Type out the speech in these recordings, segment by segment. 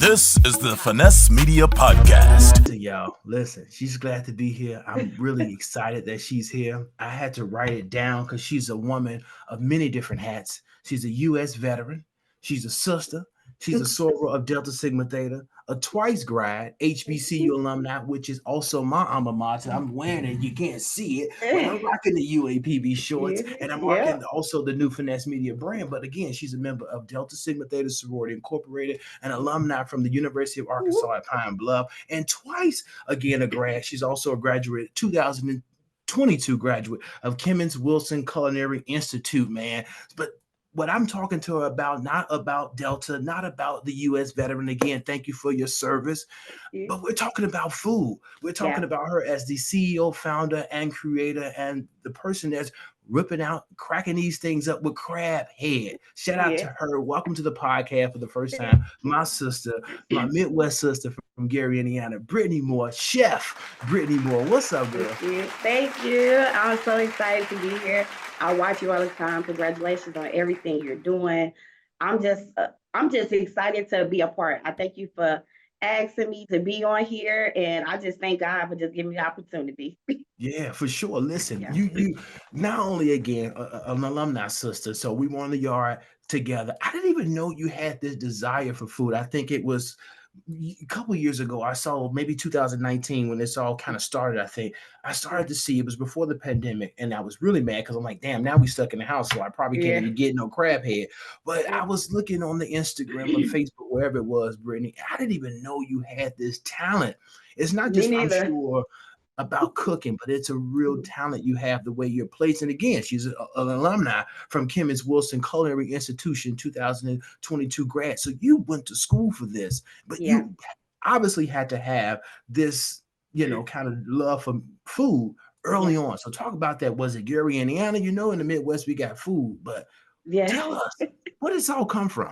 This is the Finesse Media Podcast. Y'all, listen, she's glad to be here. I'm really excited that she's here. I had to write it down because she's a woman of many different hats. She's a U.S. veteran. She's a sister. She's a soror of Delta Sigma Theta, a twice grad, HBCU alumni, which is also my alma mater. I'm wearing it. You can't see it, but I'm rocking the UAPB shorts, and I'm Yeah. rocking also the new Finesse Media brand. But again, she's a member of Delta Sigma Theta Sorority Incorporated, an alumni from the University of Arkansas at Pine Bluff, and twice again a grad. She's also a graduate 2022 graduate of Kemmons Wilson Culinary Institute, man. But what I'm talking to her about, not about Delta, not about the U.S. veteran. Again, thank you for your service. But we're talking about food. We're talking Yeah. about her as the CEO, founder, and creator, and the person that's ripping out, cracking these things up with Crab Head. Shout out to Yeah. her. Welcome to the podcast for the first time. My sister, my Midwest sister from Gary, Indiana, Brittany Moore, Chef Brittany Moore. What's up, girl? Thank you. Thank you. I'm so excited to be here. I watch you all the time. Congratulations on everything you're doing. I'm just excited to be a part. I thank you for asking me to be on here, and I just thank God for just giving me the opportunity. Yeah, for sure. Listen, Yeah. you not only again an alumni sister, so we were on the yard together. I didn't even know you had this desire for food. I think it was a couple years ago. I saw maybe 2019 when this all kind of started. I think I started to see it was before the pandemic, and I was really mad because I'm like, damn, now we stuck in the house, so I probably can't Yeah. even get no crab head. But I was looking on the Instagram or Facebook, wherever it was, Brittany. I didn't even know you had this talent. It's not Me just, I'm neither. sure, about cooking, but it's a real talent you have the way you're placed. And again, she's an alumni from Kemmons Wilson Culinary Institution, 2022 grad. So you went to school for this, but Yeah. you obviously had to have this, kind of love for food Yeah. early on. So talk about that. Was it Gary, Indiana? In the Midwest we got food, but Yeah. tell us, where does this all come from?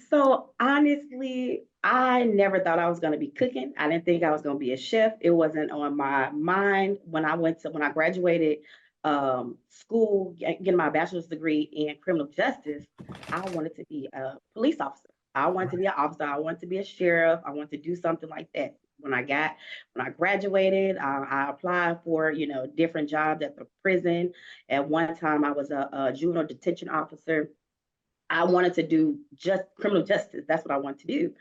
So honestly, I never thought I was going to be cooking. I didn't think I was going to be a chef. It wasn't on my mind when I graduated school, getting my bachelor's degree in criminal justice. I wanted to be a police officer. I wanted to be an officer. I wanted to be a sheriff. I wanted to do something like that. When I graduated, I applied for different jobs at the prison. At one time, I was a juvenile detention officer. I wanted to do just criminal justice. That's what I wanted to do.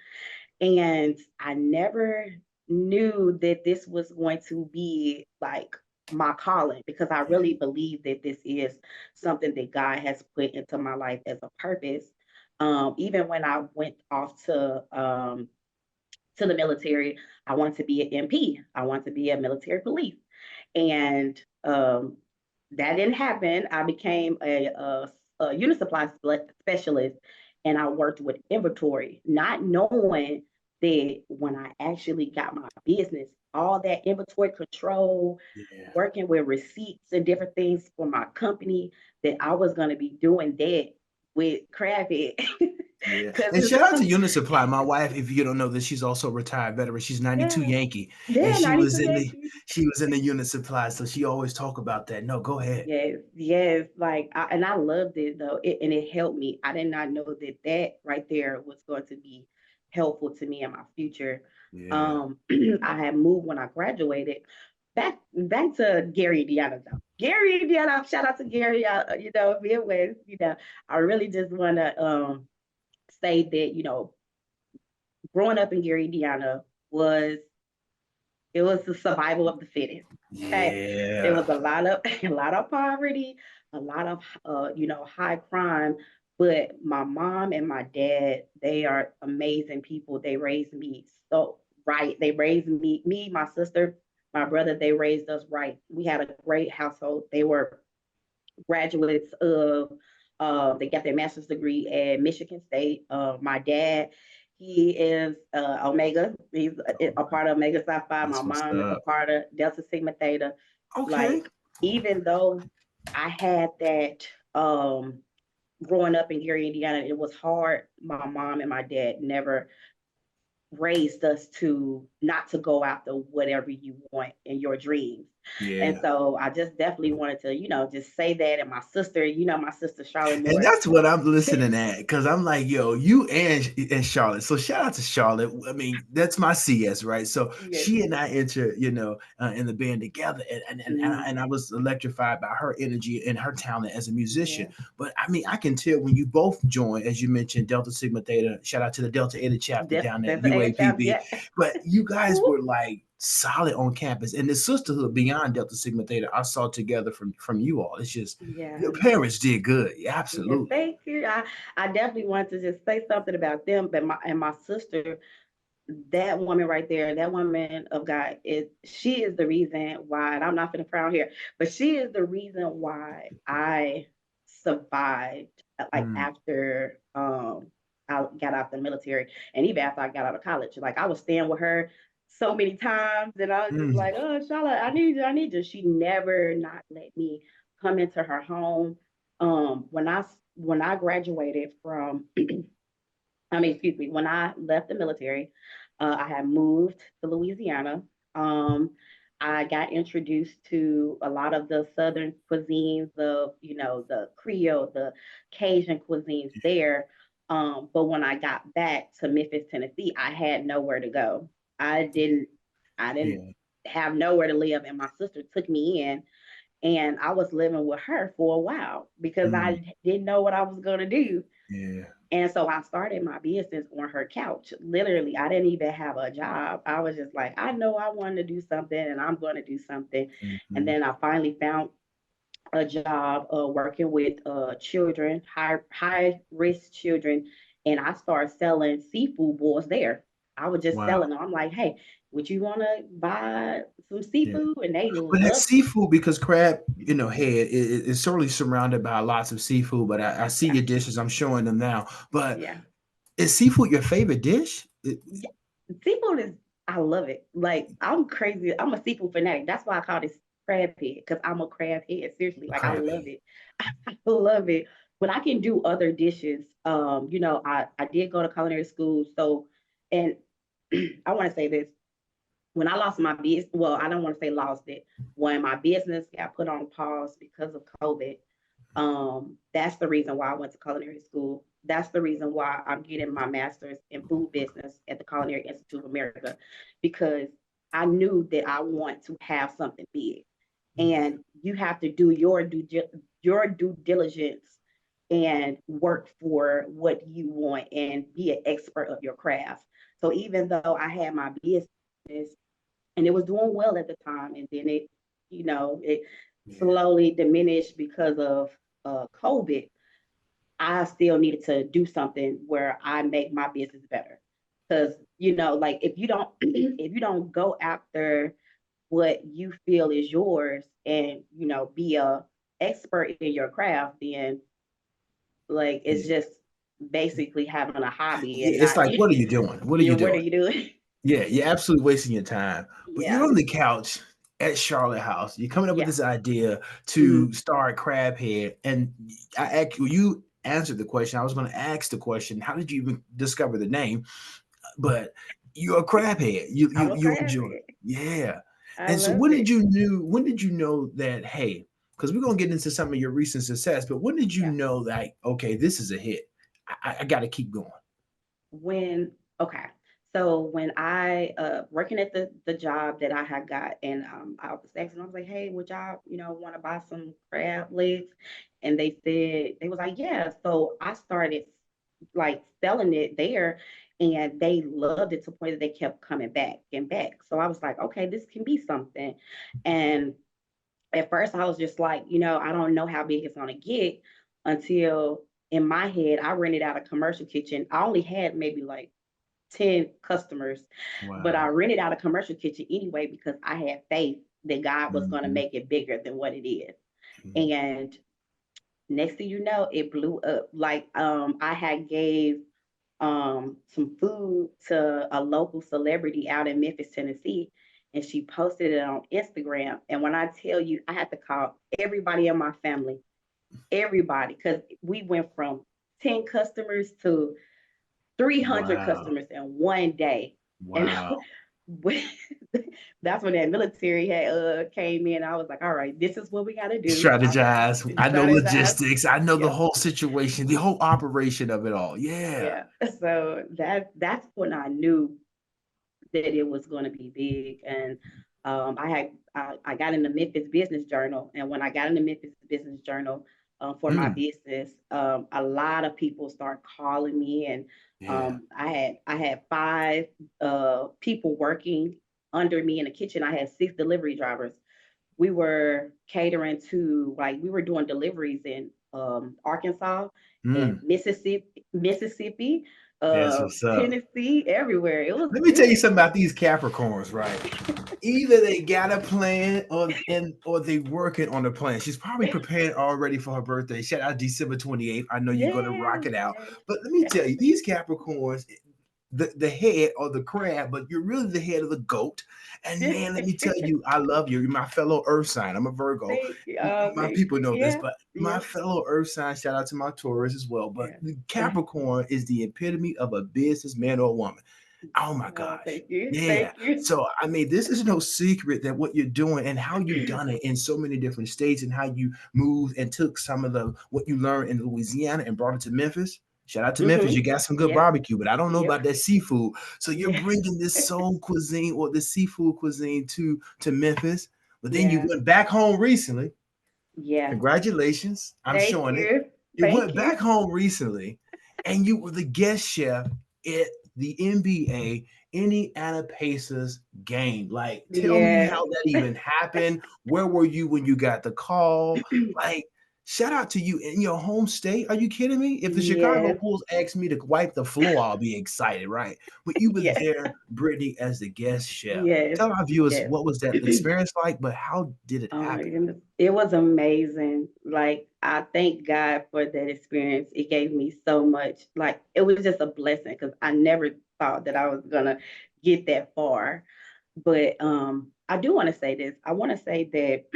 And I never knew that this was going to be like my calling, because I Yeah, really believe that this is something that God has put into my life as a purpose. Even when I went off to the military, I wanted to be an MP. I wanted to be a military police. And that didn't happen. I became a unit supply specialist, and I worked with inventory, not knowing that when I actually got my business, all that inventory control, yeah. working with receipts and different things for my company, that I was going to be doing that with Crabhead. Yeah. Because And it's shout out to some, Unit Supply. My wife, if you don't know this, she's also a retired veteran. She's 92 yeah, Yankee. And yeah, 92 Yankees. she was in the Unit Supply. So she always talk about that. No, go ahead. Yes, yes. Like, and I loved it though, and it helped me. I did not know that that right there was going to be helpful to me in my future. Yeah. I had moved when I graduated. Back to Gary, Indiana though. Gary, Indiana. Shout out to Gary. Midwest. I really just want to say that growing up in Gary, Indiana was it was the survival of the fittest. Okay, there Yeah. was a lot of a lot of poverty, a lot of high crime. But my mom and my dad, they are amazing people. They raised me so right. They raised me, my sister, my brother. They raised us right. We had a great household. They were graduates of. They got their master's degree at Michigan State. My dad, he is Omega. He's a part of Omega Psi Phi. My That's what's mom is a up. part of Delta Sigma Theta. Okay. Like, even though I had that growing up in Gary, Indiana, it was hard. My mom and my dad never raised us to not to go after whatever you want in your dreams. And Yeah. so I just definitely wanted to, just say that. And my sister Charlotte And Moore. that's what I'm listening at, because I'm like, yo, you and Charlotte. So shout out to Charlotte. I mean, that's my CS, right? So Yes. she and I enter, in the band together, and I Mhm. was electrified by her energy and her talent as a musician. Yeah. But I mean, I can tell when you both joined, as you mentioned, Delta Sigma Theta. Shout out to the Delta Eta chapter down at That's the A chapter. UAPB. Yeah. But you guys Whoop. were like solid on campus, and the sisterhood beyond Delta Sigma Theta I saw together from you all. It's just your Yeah. parents did good. Yeah, Yeah, absolutely. thank you. I definitely want to just say something about them, but my sister, that woman right there, that woman of God, she is the reason why, and I'm not gonna frown here, but she is the reason why I survived, like Mm, after I got out the military, and even after I got out of college. Like I was staying with her so many times, and I was just mm, like, "Oh, Charlotte, I need you, I need you." She never not let me come into her home. When I graduated from excuse me, when I left the military, I had moved to Louisiana. Um, I got introduced to a lot of the Southern cuisines of, the Creole, the Cajun cuisines there. But when I got back to Memphis, Tennessee, I had nowhere to go. I didn't, I didn't yeah, have nowhere to live, and my sister took me in, and I was living with her for a while because mm, I didn't know what I was going to do. yeah, And so I started my business on her couch. Literally, I didn't even have a job. I was just like, I know I want to do something and I'm going to do something. And mhm. then I finally found a job working with children, high risk children. And I started selling seafood boils there. I was just Wow. selling them. I'm like, hey, would you want to buy some Yeah. seafood? And they But that loved it. seafood, because crab, head is certainly surrounded by lots of seafood. But I see Yeah. your dishes. I'm showing them now. But Yeah. is seafood your favorite dish? Yeah, seafood is, I love it. Like I'm crazy. I'm a seafood fanatic. That's why I call this crab head, because I'm a crab head. Seriously, like I Crab love head. it. I love it. But I can do other dishes. I did go to culinary school, so and I want to say this. When I lost my business, well, I don't want to say lost it. When my business got put on pause because of COVID, that's the reason why I went to culinary school. That's the reason why I'm getting my master's in food business at the Culinary Institute of America, because I knew that I want to have something big, and you have to do your due diligence and work for what you want and be an expert of your craft. So even though I had my business and it was doing well at the time, and then it Yeah. slowly diminished because of COVID. I still needed to do something where I make my business better, because like if you don't if you don't go after what you feel is yours, and be a expert in your craft, then like it's Yeah. just basically having a hobby and Yeah. It's not like, what are you doing? What are you what are doing? you doing? Yeah, you're absolutely wasting your time. But you're Yeah. on the couch at Charlotte House. You're coming up with Yeah. this idea Mhm. to start Crabhead, and you answered the question. I was going to ask the question: how did you even discover the name? But you're a crabhead. You I'm you a you crab enjoy, head. yeah. I And so, love it. when did you know that? Hey, because we're gonna get into some of your recent success, but when did you Yeah. know that? Okay, this is a hit. I got to keep going. When okay. So when I working at the job that I had got, and I was asking, I was like, hey, would y'all, want to buy some crab legs? And they was like, yeah. So I started like selling it there, and they loved it to the point that they kept coming back and back. So I was like, okay, this can be something. And at first I was just like, I don't know how big it's gonna get, until in my head I rented out a commercial kitchen. I only had maybe like 10 customers, but I Wow. rented out a commercial kitchen anyway because I had faith that God was gonna Mhm, make it bigger than what it is. mhm. And next thing you know, it blew up. Like I had gave some food to a local celebrity out in Memphis, Tennessee, and she posted it on Instagram. And when I tell you, I had to call everybody in my family, everybody, because we went from 10 customers to 300 Wow. customers in one day. And Wow. when- that's when that military had came in. I was like, all right, this is what we got to do. I Strategize. I know strategize. logistics. I know the Yep. whole situation, the whole operation of it all. Yeah. Yeah. So that's when I knew that it was going to be big. And I got in the Memphis Business Journal, and when I got in the Memphis Business Journal for my Mm, business, a lot of people start calling me, and yeah. I had five people working under me in the kitchen. I had six delivery drivers. We were catering to, like, we were doing deliveries in Arkansas and Mm. Mississippi, That's what's up. Tennessee, everywhere. It was Let me tell you big. something about these Capricorns, right? Either they got a plan or they working on a plan. She's probably prepared already for her birthday. Shout out December 28th. I know you're gonna rock Yes, it out. yes, But let me yes, tell you, these Capricorns, the head or the crab, but you're really the head of the goat. And yes. man, let me tell you, I love you. You're my fellow earth sign. I'm a Virgo. Thank you. Oh, My thank people you. know this, Yeah, but my yeah, fellow earth sign, shout out to my Taurus as well. But yeah. the Capricorn is the epitome of a businessman or woman. Oh my Oh, gosh. thank you. Yeah. Thank you. So, I mean, this is no secret that what you're doing and how you've done it in so many different states and how you moved and took some of the what you learned in Louisiana and brought it to Memphis. Shout out to Memphis. Mm-hmm. You got some good Yep. barbecue, but I don't know Yep. about that seafood. So you're Yeah. bringing this soul cuisine or the seafood cuisine to Memphis. But then you Yeah. went back home recently. Yeah. Congratulations. I'm Thank showing it. you. You Thank went you. back home recently and you were the guest chef at the NBA Indiana Pacers game. Like, tell me Yes. how that even happened. Where were you when you got the call? Like, shout out to you in your home state. Are you kidding me? If the Chicago Yes. Bulls asked me to wipe the floor, I'll be excited, right? But you were Yes. there, Brittany, as the guest chef. Yes. Tell our viewers Yes. what was that experience like, but how did it Oh my happen? goodness. It was amazing. Like, I thank God for that experience. It gave me so much. Like, it was just a blessing because I never thought that I was gonna get that far. But I do want to say this. I want to say that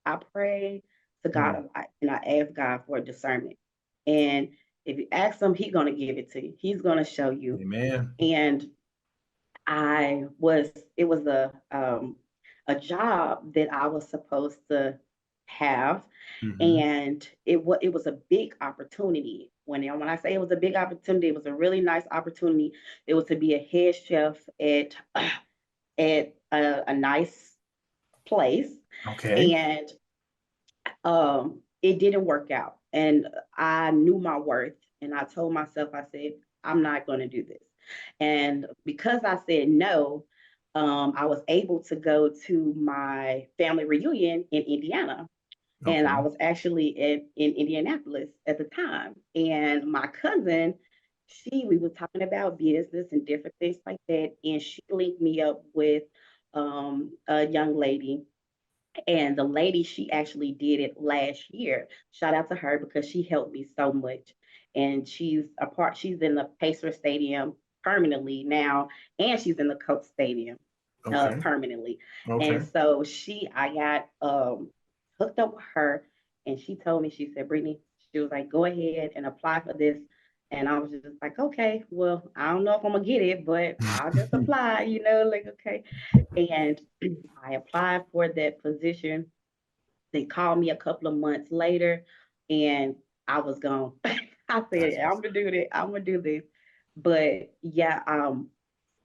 I pray to God Mm, a lot and I ask God for discernment. And if you ask him, he's gonna give it to you. He's gonna show you. amen. And it was a job that I was supposed to have, Mhm. and it was a big opportunity. When I say it was a big opportunity, it was a really nice opportunity. It was to be a head chef at a nice place, Okay. and it didn't work out. And I knew my worth, and I told myself, I said, I'm not going to do this. And because I said no, I was able to go to my family reunion in Indiana. And I Okay. was actually in Indianapolis at the time. And my cousin, we were talking about business and different things like that. And she linked me up with a young lady, and the lady, she actually did it last year. Shout out to her because she helped me so much. And she's in the Pacer Stadium permanently now, and she's in the Coach Stadium Okay. permanently. And Okay. so I got hooked up with her, and she told me, she said, Brittany, she was like, go ahead and apply for this. And I was just like, okay, well, I don't know if I'm gonna get it, but I'll just apply, like, okay. And I applied for that position. They called me a couple of months later, and I was gone. I said, That's "Yeah, I'm what's gonna do this. I'm gonna do this." But yeah,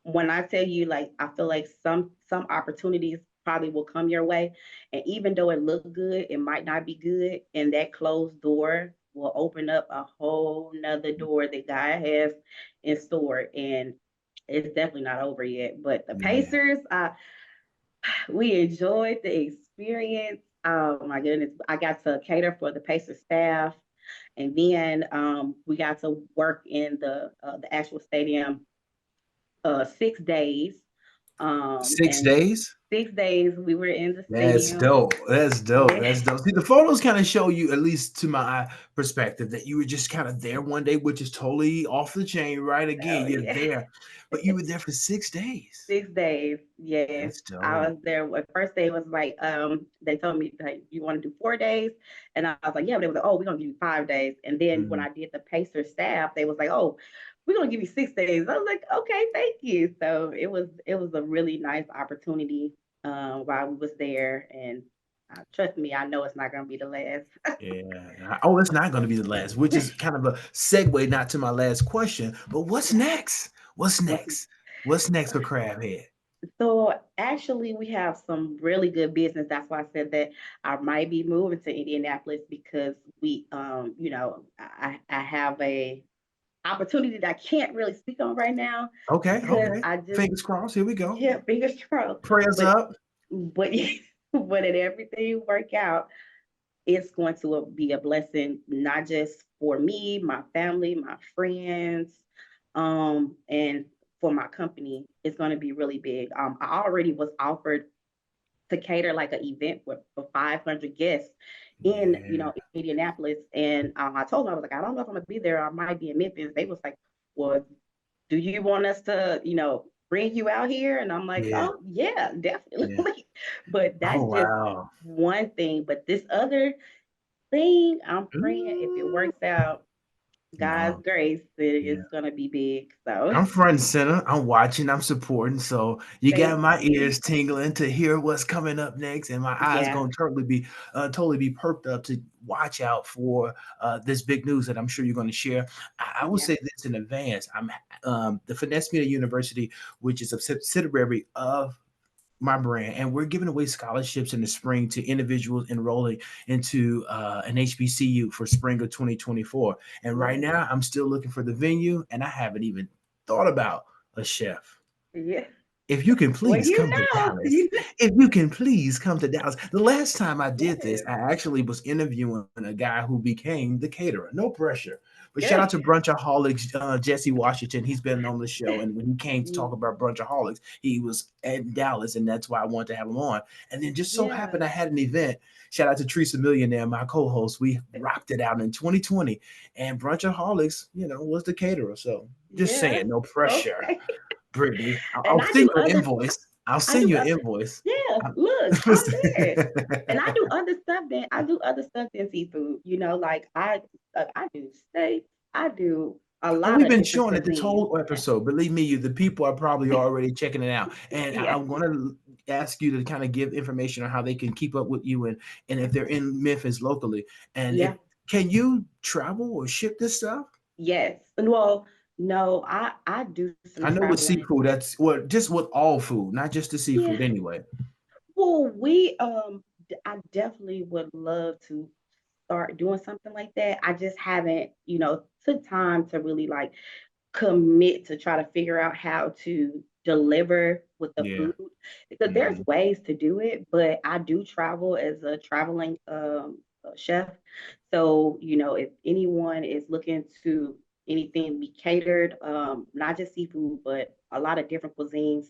when I tell you, like, I feel like some opportunities probably will come your way, and even though it looked good, it might not be good, and that closed door will open up a whole nother door that God has in store, and it's definitely not over yet. But the yeah. Pacers, we enjoyed the experience. Oh my goodness. I got to cater for the Pacer staff. And then we got to work in the actual stadium 6 days. Six And days? 6 days we were in the That's stadium. dope. That's dope. Yeah. That's dope. See, the photos kind of show you, at least to my perspective, that you were just kind of there one day, which is totally off the chain, right? Again, Oh you're yeah. there, but you were there for 6 days. 6 days, yes. That's I was dope. there. The first day was like, they told me, like, you want to do 4 days, and I was like, yeah. But they was like, oh, we're gonna give you 5 days. And then when Mhm. I did the Pacer staff, they was like, oh, we're gonna give you 6 days. I was like, okay, thank you. So it was a really nice opportunity while we was there, and trust me, I know it's not gonna be the last. Yeah. Oh, it's not going to be the last, which is kind of a segue not to my last question, but what's next? What's What's next? What's next for Crabhead? So actually, we have some really good business. That's why I said that I might be moving to Indianapolis because I have a opportunity that I can't really speak on right now Okay, because okay. I just Fingers crossed. Here we go. yeah, fingers crossed. Prayers But up. but but if everything work out, it's going to be a blessing not just for me, my family, my friends, and for my company. It's going to be really big. I already was offered to cater like an event for 500 guests in Yeah. Indianapolis, and I told them I was like, I don't know if I'm gonna be there. I might be in Memphis. They was like, well, do you want us to bring you out here? And I'm like, Yeah. oh yeah, Yeah. definitely. But Oh, that's just wow. one thing. But this other thing, I'm praying if it Ooh. works out, God's No. grace, Yeah. it's gonna be big. So I'm front and center. I'm watching. I'm supporting. So you got thank my you. ears tingling to hear what's coming up next, and my eyes Yeah, gonna totally be perked up to watch out for this big news that I'm sure you're going to share. I will yeah, say this in advance. I'm the Finesse Media University, which is a subsidiary of my brand, and we're giving away scholarships in the spring to individuals enrolling into an HBCU for spring of 2024. And right yeah, now, I'm still looking for the venue, and I haven't even thought about a chef. yeah. If you can Well, please come to Dallas, you know, if you can please come to Dallas. The last time I did this, yes, I actually was interviewing a guy who became the caterer. No pressure. But shout yeah. out to Brunchaholics, Jesse Washington. He's been on the show. And when he came to talk about Brunchaholics, he was at Dallas. And that's why I wanted to have him on. And then just so Yeah, happened I had an event. Shout out to Teresa Millionaire, my co-host. We rocked it out in 2020. And Brunchaholics, was the caterer. So just yeah. saying, no pressure. Okay. Brittany, I'll And I send do you an other invoice. I'll I send do you an other invoice. yeah, I'm- look, I'm there. And I do other stuff than seafood. Like I do steak. I do a Oh, lot we've of been different showing it this cuisines. whole episode. Believe me, the people are probably already checking it out. And Yeah. I'm going to ask you to kind of give information on how they can keep up with you and if they're in Memphis locally. And if Yeah. can you travel or ship this stuff? Yes. And well, no, I do some I know with traveling. seafood, that's well, just with all food, not just the Yeah. seafood anyway. Well, I definitely would love to start doing something like that. I just haven't, took time to really like commit to try to figure out how to deliver with the Yeah. food because there's Mhm. ways to do it, but I do travel as a traveling chef. So, if anyone is looking to anything be catered, not just seafood, but a lot of different cuisines,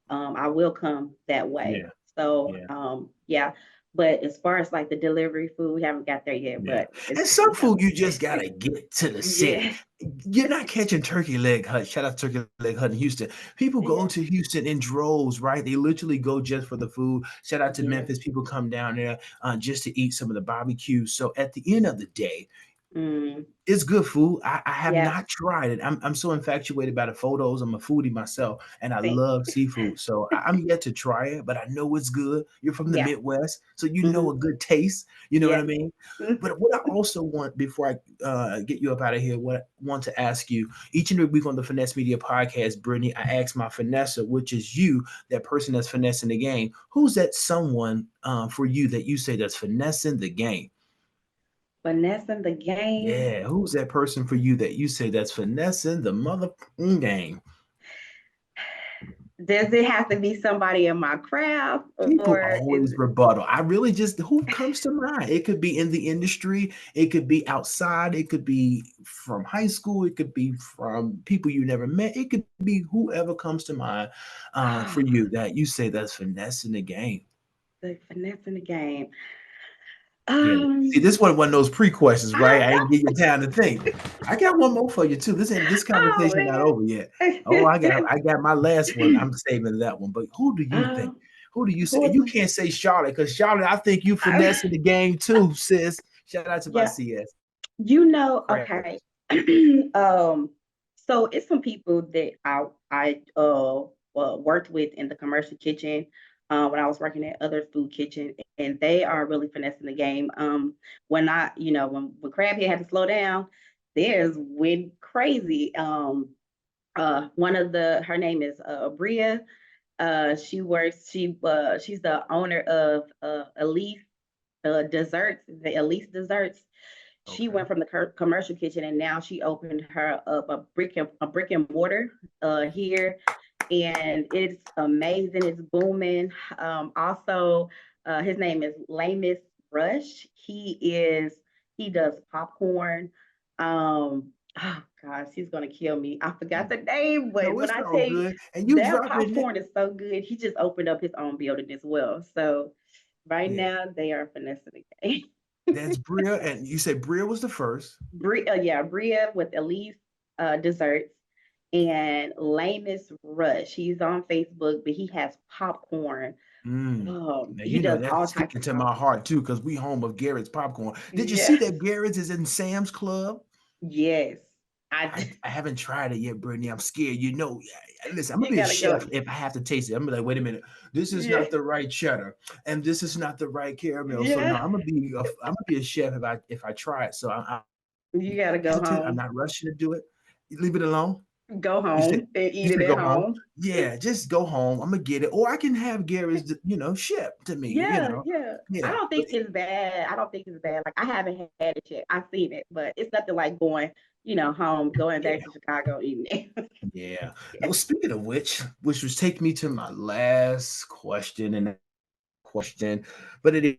I will come that way. Yeah. So, Yeah. yeah. But as far as like the delivery food, we haven't got there yet, Yeah. but it's And some we have food you just gotta get to the city. yeah, You're not catching Turkey Leg Hut. Shout out to Turkey Leg Hut in Houston. People go yeah, to Houston in droves, right? They literally go just for the food. Shout out to yeah. Memphis. People come down there just to eat some of the barbecue. So at the end of the day, Mm, it's good food. I have yeah. not tried it. I'm so infatuated by the photos. I'm a foodie myself, and I Same. love seafood. So I'm yet to try it, but I know it's good. You're from the Yeah. Midwest, so you know Mhm. a good taste. You know what I Yeah. mean? Mm. But what I also want before I get you up out of here, what I want to ask you each and every week on the Finesse Media Podcast, Brittany, I ask my finesse, which is you, that person that's finessing the game. Who's that someone for you that you say that's finessing the game? Finessing the game. Yeah, who's that person for you that you say that's finessing the mother game? Does it have to be somebody in my craft People or is always it rebuttal. I really just who comes to mind? It could be in the industry, it could be outside, it could be from high school, it could be from people you never met, it could be whoever comes to mind for you that you say that's finessing the game. the finessing the game? Yeah. See, Um, this one of those pre-questions, right? I I ain't give you time to think. I got one more for you too. This oh conversation not man. over yet. Oh, I got my last one. I'm saving that one. But who do you think? um, Who do you say? who You can't say Charlotte because Charlotte, I think you finessing the game too, sis. Shout out to my yeah, CS. okay. um, So it's some people that I worked with in the commercial kitchen when I was working at other food kitchen, and they are really finessing the game. When I, when Crabhead had to slow down, theirs went crazy. One of her name is Bria. She's the owner of Elise Desserts, the Elise Desserts. She Okay. went from the commercial kitchen, and now she opened her up a brick and mortar here, and it's amazing. It's booming. Also, his name is Lamus Rush. He does popcorn. Oh gosh, he's gonna kill me. I forgot the name, but No, when it's I all tell you good. And you their dropping it. popcorn is so good, he just opened up his own building as well. So right Yeah. now they are finessing the game. That's Bria. And you said Bria was the first. Yeah, Bria with Elise Desserts and Lamus Rush. He's on Facebook, but he has popcorn. Mm. Now, He you know, does that's all types sticking of to my popcorn. heart too, because we home of Garrett's popcorn. Did you see Yeah. that Garrett's is in Sam's Club? Yes. I haven't tried it yet, Brittany. I'm scared. You know, listen, I'm gonna You be a gotta go. chef if I have to taste it. I'm gonna be like, wait a minute, this is Yeah. not the right cheddar, and this is not the right caramel. So no, Yeah. I'm gonna be a chef if I try it. So I'm You gotta go hesitant. I'm home. not rushing to do it. You leave it alone. Go You said home and you eat it said at go home. home. Yeah, just go home. I'm gonna get it, or I can have Gary's, shipped to me. Yeah, yeah. I Yeah. don't But think it's bad. I don't think it's bad. Like I haven't had it yet. I've seen it, but it's nothing like going home, going back yeah, to Chicago, eating it. yeah. No, speaking of which was take me to my last question, and question, but it is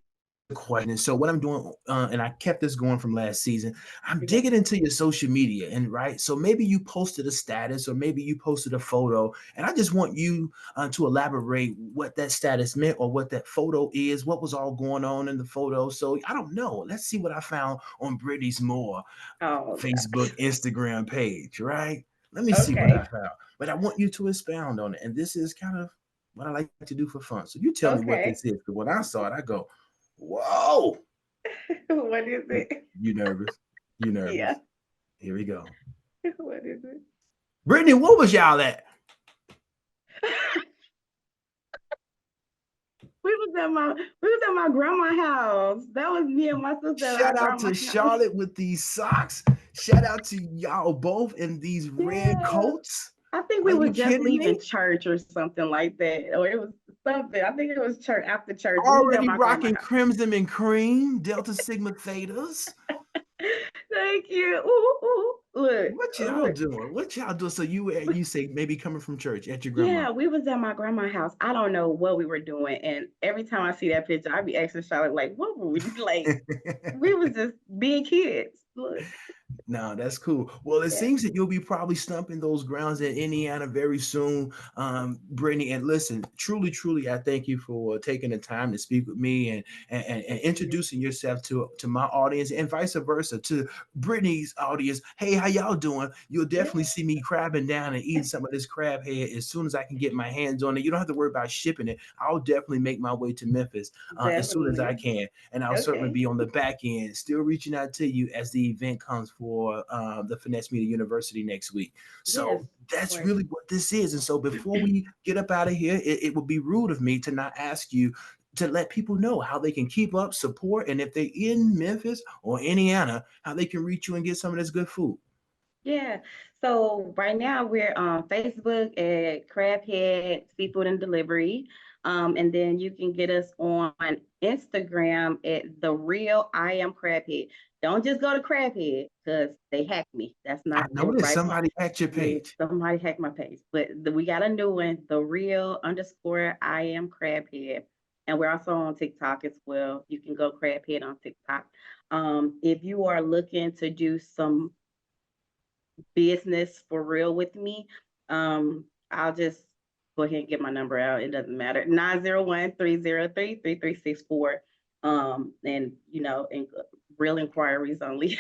a question. And so what I'm doing, and I kept this going from last season, I'm Okay. digging into your social media, and right. So maybe you posted a status, or maybe you posted a photo, and I just want you to elaborate what that status meant, or what that photo is, what was all going on in the photo. So I don't know. Let's see what I found on Brittany's Moore Oh gosh. Facebook, Instagram page. Right. Let me see what I Okay. found. But I want you to expound on it. And this is kind of what I like to do for fun. So you tell me what Okay. this is. Because when I saw it, I go, whoa. What is You, it? you nervous? You Yeah. nervous? Here we go. What is it? Brittany, what was y'all at? We was at my grandma's house. That was me and my sister at our Shout out grandma's to house. Charlotte with these socks. Shout out to y'all both in these red Yeah. coats. I think we Are was you just kidding leaving me? church or something like that. Or it was something. I think it was church after church. We was at Already my grandma's rocking house. crimson and cream, Delta Sigma Thetas. Thank you. Ooh, ooh. Look, What y'all look. doing? What y'all doing? So you say maybe coming from church at your grandma. Yeah, we was at my grandma's house. I don't know what we were doing. And every time I see that picture, I be asking Charlotte, like, what were we like? We was just being kids. Look. No, that's cool. Well, it Yeah. seems that you'll be probably stumping those grounds in Indiana very soon, Brittany. And listen, truly, truly, I thank you for taking the time to speak with me and Thank you. introducing yourself to my audience and vice versa to Brittany's audience. Hey, how y'all doing? You'll definitely Yeah, see me crabbing down and eating some of this crab head as soon as I can get my hands on it. You don't have to worry about shipping it. I'll definitely make my way to Memphis as soon as I definitely. can, and I'll certainly Okay. be on the back end, still reaching out to you as the event comes for the Finesse Media University next week. Yes, So of that's course. really what this is. And so before we get up out of here, it would be rude of me to not ask you to let people know how they can keep up, support, and if they're in Memphis or Indiana, how they can reach you and get some of this good food. Yeah. So right now we're on Facebook at Crabhead Seafood and Delivery. And then you can get us on Instagram at The Real I Am Crabhead. Don't just go to Crabhead because they hacked me. That's I not the noticed right part. somebody hacked your Yeah, page. somebody hacked my page. But we got a new one, The Real _ I Am Crabhead. And we're also on TikTok as well. You can go Crabhead on TikTok. If you are looking to do some business for real with me, I'll just go ahead and get my number out. It doesn't matter. 901-303-3364. And real inquiries only.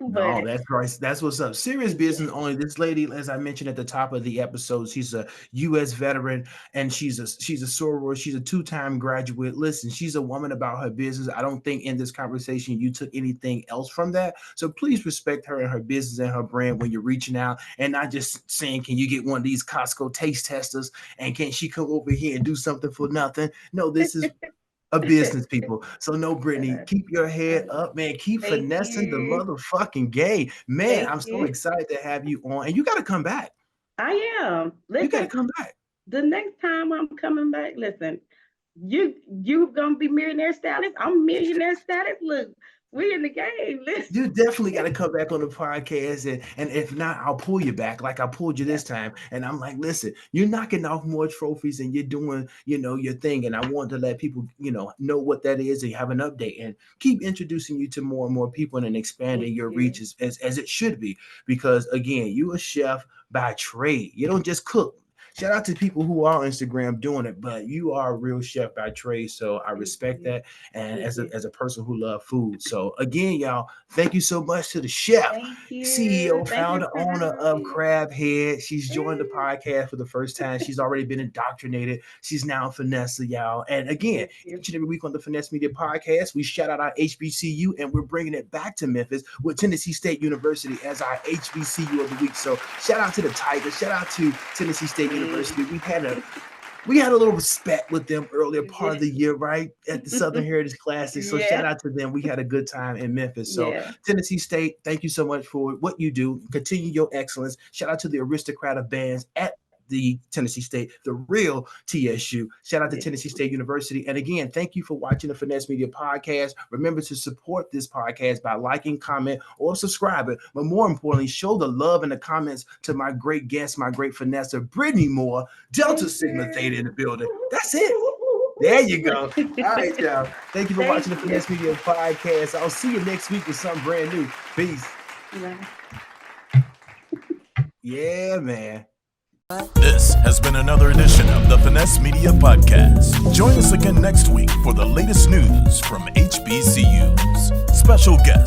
No, But that's right. That's what's up. Serious business only. This lady, as I mentioned at the top of the episode, she's a U.S. veteran and she's a soror. She's a two-time graduate. Listen, she's a woman about her business. I don't think in this conversation you took anything else from that. So please respect her and her business and her brand when you're reaching out and not just saying, "Can you get one of these Costco taste testers?" and "Can she come over here and do something for nothing?" No, this is a business, people. So no, Brittany, uh, keep your head uh, up, man. Keep thank finessing the you. motherfucking game. Man, Thank I'm so you. excited to have you on. And you gotta come back. I am. You gotta Listen, come back. the next time I'm coming back, listen, you gonna be millionaire status. I'm millionaire status. Look, we in the game. Listen. You definitely got to come back on the podcast, and if not, I'll pull you back like I pulled you Yeah. this time. And I'm like, listen, you're knocking off more trophies, and you're doing, your thing. And I want to let people, know what that is, and have an update, and keep introducing you to more and more people, and Thank expanding your reach you. as it should be. Because again, you a chef by trade. You don't just cook. Shout out to people who are on Instagram doing it, but you are a real chef by trade. So I Thank respect you. that. And Thank as a, you. as a person who loves food. So again, y'all, thank you so much to the chef, Thank you. CEO, Thank you founder, for owner having of me. Crab Head. She's joined the Yeah. podcast for the first time. She's already been indoctrinated. She's now Finesse, y'all. And again, Thank you. each and every week on the Finesse Media Podcast, we shout out our HBCU, and we're bringing it back to Memphis with Tennessee State University as our HBCU of the week. So shout out to the Tigers. Shout out to Tennessee State University. We had a little respect with them earlier part of the year, right? At the Southern Heritage Classic. So shout Yeah. out to them. We had a good time in Memphis. So Yeah. Tennessee State, thank you so much for what you do. Continue your excellence. Shout out to the aristocrat of bands at the Tennessee State, the real TSU. Shout out to Yeah. Tennessee State University. And again, thank you for watching the Finesse Media Podcast. Remember to support this podcast by liking, comment, or subscribing. But more importantly, show the love in the comments to my great guest, my great finesser, Brittany Moore, Delta Thank Sigma Theta in the building. you. That's it. There you go. All right, y'all. Thank you for watching the Thank you. Finesse Media Podcast. I'll see you next week with something brand new. Peace. Yeah. Yeah, man. This has been another edition of the Finesse Media Podcast. Join us again next week for the latest news from HBCUs. Special guest